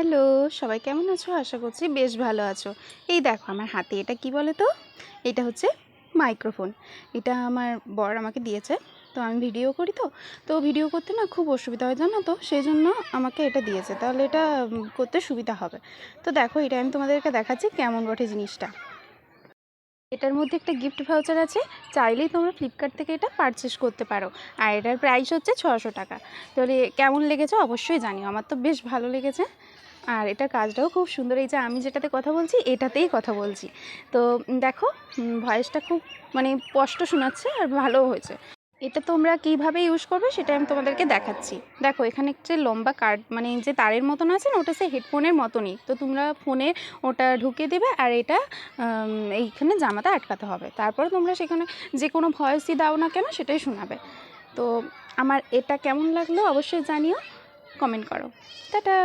Hello, সবাই কেমন আছো? আশা করছি বেশ ভালো আছো। এই দেখো আমার হাতে এটা কি বলো তো? এটা হচ্ছে মাইক্রোফোন। এটা আমার বর আমাকে দিয়েছে। তো আমি ভিডিও করি তো ভিডিও করতে না খুব অসুবিধা হয় জানো তো? সেজন্য আমাকে এটা দিয়েছে। তাহলে এটা করতে সুবিধা হবে। তো দেখো এটা আমি তোমাদেরকে দেখাচ্ছি কেমন বটে জিনিসটা। এটার মধ্যে একটা গিফট ভাউচার আছে, চাইলেই তোমরা ফ্লিপকার্ট থেকে এটা পারচেস করতে পারো। আর এটার প্রাইস হচ্ছে 600 টাকা। তাহলে কেমন লেগেছে অবশ্যই জানিও, আমার তো বেশ ভালো লেগেছে। আর এটার কাজটাও খুব সুন্দর, এই যে আমি যেটাতে কথা বলছি এটাতেই কথা বলছি। তো দেখো ভয়েসটা খুব মানে স্পষ্ট শোনাচ্ছে আর ভালোও হয়েছে। এটা তোমরা কীভাবে ইউজ করবে সেটা আমি তোমাদেরকে দেখাচ্ছি। দেখো এখানে একটা লম্বা কার্ড মানে যে তারের মতন আছে না, ওটা সে হেডফোনের মতনই। তো তোমরা ফোনে ওটা ঢুকিয়ে দেবে আর এটা এইখানে জামাতে আটকাতে হবে। তারপরে তোমরা সেখানে যে কোনো ভয়েসই দাও না কেন সেটাই শোনাবে। তো আমার এটা কেমন লাগলো অবশ্যই জানিও, কমেন্ট করো। টাটা।